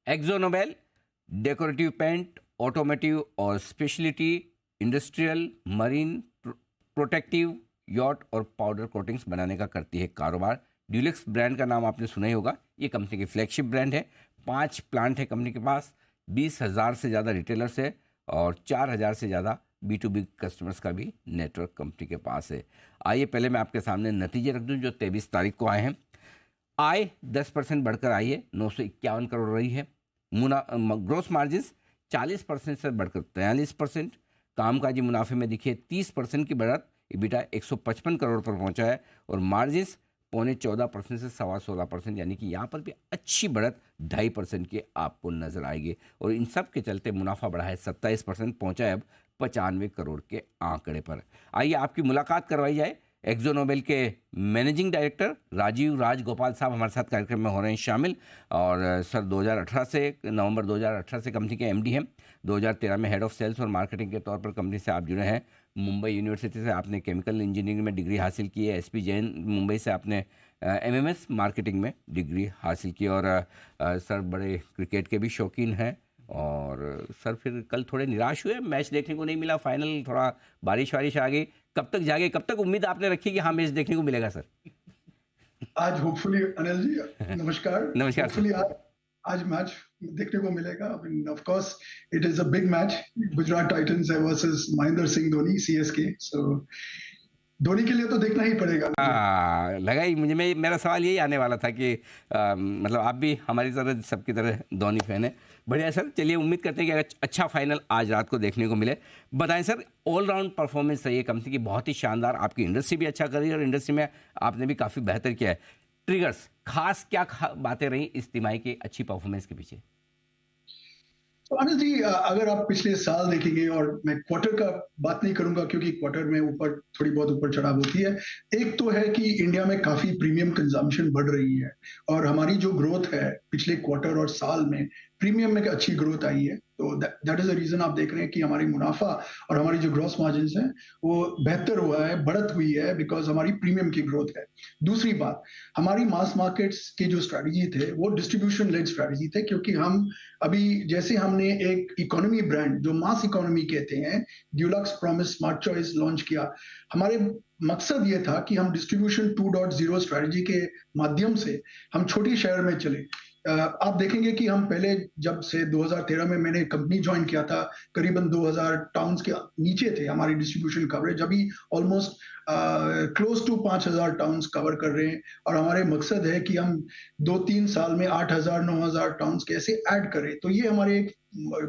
Exo Nobel decorative paint, automotive और speciality, industrial, marine, protective, yacht और powder coatings बनाने का करती है कारोबार। ड्यूलेक्स ब्रांड का नाम आपने सुना ही होगा। ये कंपनी की फ्लैगशिप ब्रांड है। 5 प्लांट है कंपनी के पास, 20,000 से ज़्यादा रिटेलर्स है और 4,000 से ज़्यादा B2B कस्टमर्स का भी नेटवर्क कंपनी के पास है। आइए पहले मैं आपके सामने नतीजे रख दूं जो 23 तारीख को आए हैं। आय 10% बढ़कर आई है, 951 करोड़ रही है। ग्रोस मार्जिन 40% से बढ़कर 43%। कामकाजी मुनाफे में देखिए 30% की बढ़त, EBITDA 155 करोड़ पर पहुंचा है और मार्जिन 14.25% से 16.25%, यानी कि यहाँ पर भी अच्छी बढ़त 2.5% की आपको नजर आएगी। और इन सब के चलते मुनाफा बढ़ा है 27%, पहुंचा है अब 95 करोड़ के आंकड़े पर। आइए आपकी मुलाकात करवाई जाए। एक्जो नोबेल के मैनेजिंग डायरेक्टर राजीव राजगोपाल साहब हमारे साथ कार्यक्रम में हो रहे हैं शामिल। और सर 2018 से, नवंबर 2018 से कंपनी के MD हैं। 2013 में हेड ऑफ सेल्स और मार्केटिंग के तौर पर कंपनी से आप जुड़े हैं। मुंबई यूनिवर्सिटी से आपने केमिकल इंजीनियरिंग में डिग्री हासिल की है। SP जैन मुंबई से आपने MMS मार्केटिंग में डिग्री हासिल की। और सर बड़े क्रिकेट के भी शौकीन हैं। और सर फिर कल थोड़े निराश हुए, मैच देखने को नहीं मिला, फाइनल थोड़ा बारिश वारिश आ गई। कब तक जागे, कब तक उम्मीद आपने रखी कि हाँ मैच देखने को मिलेगा सर? आज होपफुली अनिल जी नमस्कार। नमस्कार होपफुली सर। आज मैच देखने को मिलेगा। Of course it is a big match, Gujarat titans versus Mahendra Singh Dhoni CSK। सो धोनी के लिए तो देखना ही पड़ेगा मुझे। लगा ही मुझे, मेरा सवाल यही आने वाला था कि मतलब आप भी हमारी तरह, सबकी तरह धोनी फैन है। बढ़िया सर, चलिए उम्मीद करते हैं कि अच्छा फाइनल आज रात को देखने को मिले। बताएं सर, ऑलराउंड परफॉर्मेंस रही है कंपनी की, बहुत ही शानदार। आपकी इंडस्ट्री भी अच्छा कर रही है और इंडस्ट्री में आपने भी काफ़ी बेहतर किया है। ट्रिगर्स, खास क्या बातें रही इस तिमाही की अच्छी परफॉर्मेंस के पीछे? तो अनिल जी अगर आप पिछले साल देखेंगे, और मैं क्वार्टर का बात नहीं करूंगा क्योंकि क्वार्टर में ऊपर थोड़ी बहुत ऊपर चढ़ाव होती है। एक तो है कि इंडिया में काफी प्रीमियम कंजम्पशन बढ़ रही है और हमारी जो ग्रोथ है पिछले क्वार्टर और साल में प्रीमियम में अच्छी ग्रोथ आई है। तो दैट इज द रीजन आप देख रहे हैं कि हमारी मुनाफा और हमारी जो ग्रॉस मार्जिन है वो बेहतर हुआ है, बढ़त हुई है, बिकॉज हमारी प्रीमियम की ग्रोथ है। दूसरी बात, हमारी मास मार्केट्स की जो स्ट्रैटेजी थे वो डिस्ट्रीब्यूशन लेड स्ट्रैटेजी थे, क्योंकि हम अभी जैसे हमने एक इकोनॉमी ब्रांड जो मास इकोनॉमी कहते हैं, Dulux promise smart choice launch किया। हमारे मकसद ये था कि हम डिस्ट्रीब्यूशन 2.0 स्ट्रैटेजी के माध्यम से हम छोटी शहर में चले। आप देखेंगे कि हम पहले जब से 2013 में मैंने कंपनी ज्वाइन किया था, करीबन 2000 टाउन्स के नीचे थे हमारी डिस्ट्रीब्यूशन कवरेज। अभी almost close to 5000 towns cover कर रहे हैं और हमारे मकसद है कि हम 2-3 साल में 8000 9000 टाउन्स कैसे ऐड करें। तो ये हमारे एक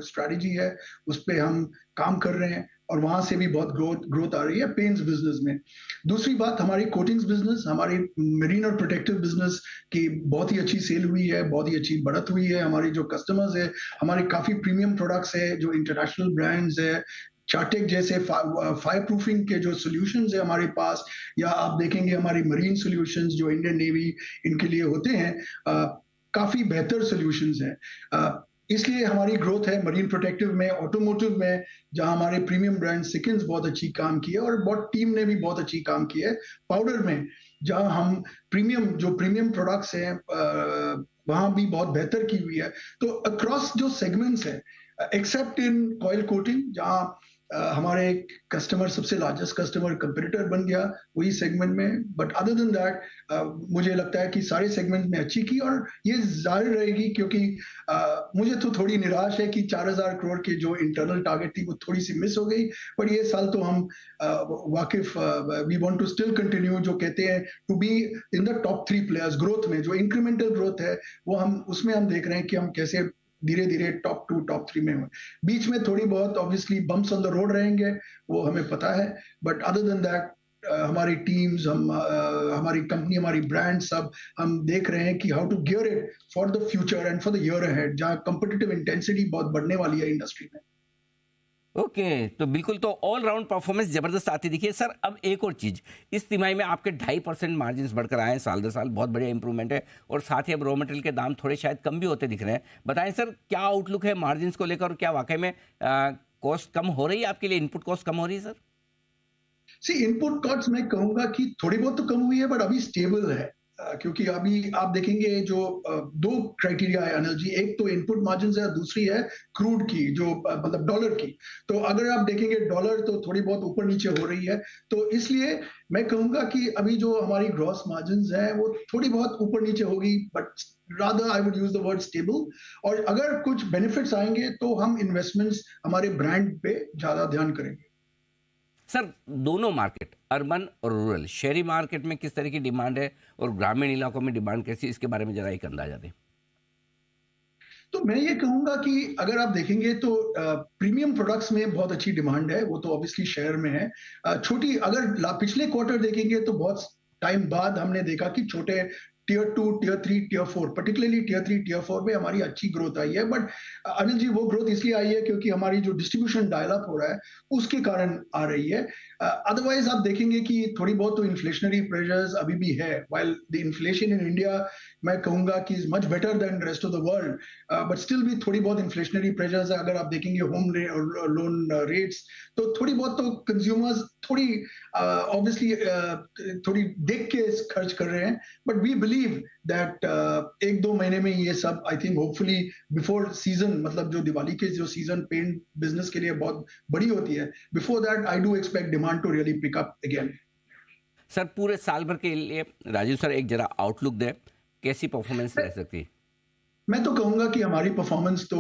स्ट्रैटेजी है, उस पर हम काम कर रहे हैं और वहां से भी बहुत ग्रोथ आ रही है पेंट्स बिजनेस में। दूसरी बात, हमारी कोटिंग्स बिजनेस, हमारी मरीन और प्रोटेक्टिव बिजनेस की बहुत ही अच्छी सेल हुई है, बहुत ही अच्छी बढ़त हुई है। हमारी जो कस्टमर्स है, हमारे काफी प्रीमियम प्रोडक्ट्स है जो इंटरनेशनल ब्रांड्स है, चार्टेक जैसे फायर प्रूफिंग के जो सॉल्यूशंस है हमारे पास, या आप देखेंगे हमारी मरीन सॉल्यूशंस जो इंडियन नेवी इनके लिए होते हैं, काफी बेहतर सॉल्यूशंस हैं। इसलिए हमारी ग्रोथ है मरीन प्रोटेक्टिव में, ऑटोमोटिव में, जहां हमारे प्रीमियम ब्रांड सिकिन्स बहुत अच्छी काम की है और बहुत टीम ने भी बहुत अच्छी काम की है। पाउडर में जहां हम जो प्रीमियम प्रोडक्ट्स हैं वहां भी बहुत बेहतर की हुई है। तो अक्रॉस जो सेगमेंट्स है, एक्सेप्ट इन कॉइल कोटिंग जहां हमारे कस्टमर सबसे लार्जेस्ट कस्टमर कंपटीटर बन गया वही सेगमेंट में, बट अदर देन दैट मुझे लगता है कि सारे सेगमेंट में अच्छी की और ये जारी रहेगी, क्योंकि मुझे तो थोड़ी निराश है कि 4000 करोड़ की जो इंटरनल टारगेट थी वो थोड़ी सी मिस हो गई। पर ये साल तो हम वाकिफ, we want to still continue, जो कहते हैं to be in the top 3 players. Growth में जो इंक्रीमेंटल ग्रोथ है वो हम उसमें हम देख रहे हैं कि हम कैसे धीरे धीरे टॉप 2 टॉप 3 में हुए। बीच में थोड़ी बहुत obviously bumps on the road रहेंगे, वो हमें पता है, बट अदर देन दैट हमारी टीम्स, हमारी कंपनी, हमारी ब्रांड, सब हम देख रहे हैं कि how to gear it for the future and for the year ahead, जहां कंपिटिटिव इंटेंसिटी बहुत बढ़ने वाली है इंडस्ट्री में। ओके, तो बिल्कुल, तो ऑल राउंड परफॉर्मेंस जबरदस्त आती दिखी है सर। अब एक और चीज, इस तिमाही में आपके 2.5% मार्जिन बढ़कर आए हैं साल दर साल, बहुत बढ़िया इंप्रूवमेंट है। और साथ ही अब रॉ मटेरियल के दाम थोड़े शायद कम भी होते दिख रहे हैं। बताएं सर, क्या आउटलुक है मार्जिन को लेकर और क्या वाकई में कॉस्ट कम हो रही है आपके लिए, इनपुट कॉस्ट कम हो रही है सर? इनपुट कॉस्ट मैं कहूंगा कि थोड़ी बहुत तो कम हुई है, बट अभी स्टेबल है। क्योंकि अभी आप देखेंगे जो दो क्राइटेरिया है अनिल जी, एक तो इनपुट मार्जिन है, दूसरी है क्रूड की, जो मतलब डॉलर की। तो अगर आप देखेंगे डॉलर तो थोड़ी बहुत ऊपर नीचे हो रही है, तो इसलिए मैं कहूंगा कि अभी जो हमारी ग्रॉस मार्जिन है वो थोड़ी बहुत ऊपर नीचे होगी, but rather I would use the word stable. और अगर कुछ बेनिफिट्स आएंगे तो हम इन्वेस्टमेंट्स हमारे ब्रांड पे ज्यादा ध्यान करेंगे। सर, दोनों मार्केट अर्बन और रूरल, शहरी मार्केट में किस तरह की डिमांड है और ग्रामीण इलाकों में डिमांड कैसी, इसके बारे में जरा एक अंदाजा दें। तो मैं ये कहूंगा कि अगर आप देखेंगे तो प्रीमियम प्रोडक्ट्स में बहुत अच्छी डिमांड है, वो तो ऑब्वियसली शहर में है। छोटी अगर पिछले क्वार्टर देखेंगे तो बहुत टाइम बाद हमने देखा कि छोटे tier 2, tier 3, tier 4, particularly tier 3, tier 4 में हमारी अच्छी ग्रोथ आई है। बट अनिल जी, वो ग्रोथ इसलिए आई है क्योंकि हमारी जो डिस्ट्रीब्यूशन डायल अप हो रहा है उसके कारण आ रही है। अदरवाइज आप देखेंगे कि थोड़ी बहुत तो इन्फ्लेशनरी प्रेशर्स अभी भी है। While the inflation in India मैं कहूंगा कि is much better than rest of the world, but still भी थोड़ी बहुत इन्फ्लेशनरी प्रेशर्स है। अगर आप देखेंगे होम लोन रेट्स, तो थोड़ी बहुत तो कंज्यूमर्स थोड़ी ऑब्वियसली थोड़ी देख के खर्च कर रहे हैं। बट वी बिलीव दैट एक दो महीने में ये सब I think hopefully before season, मतलब जो दिवाली के जो सीजन पेंट बिजनेस के लिए बहुत बड़ी होती है, before that I do expect demand to really pick up again. Sir, पूरे साल भर के लिए राजीव सर एक जरा आउटलुक दें, कैसी परफॉर्मेंस रह सकती है। मैं तो कहूंगा कि हमारी परफॉर्मेंस तो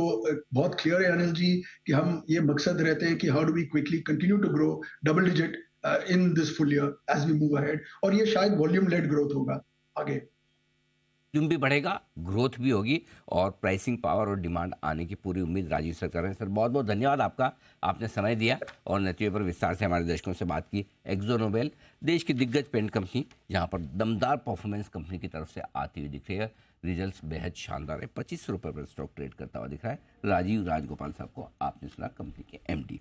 बहुत क्लियर है अनिल जी, कि हम ये मकसद रहते हैं कि how do we quickly continue to grow double digit in this full year as we move ahead. और ये शायद वॉल्यूम लेड ग्रोथ होगा आगे। वॉल्यूम भी बढ़ेगा, ग्रोथ भी होगी और प्राइसिंग पावर और डिमांड आने की पूरी उम्मीद राजीव सर कर रहे हैं। सर, बहुत बहुत धन्यवाद आपका, आपने समय दिया और नतीजों पर विस्तार से हमारे दर्शकों से बात की। एक्जो नोबेल देश की दिग्गज पेंट कंपनी, जहां पर दमदार परफॉर्मेंस कंपनी की तरफ से आती हुई दिख रही है। रिजल्ट्स बेहद शानदार है, 25 रुपये पर स्टॉक ट्रेड करता हुआ दिख रहा है। राजीव राजगोपाल साहब को आपने सुना, कंपनी के MD।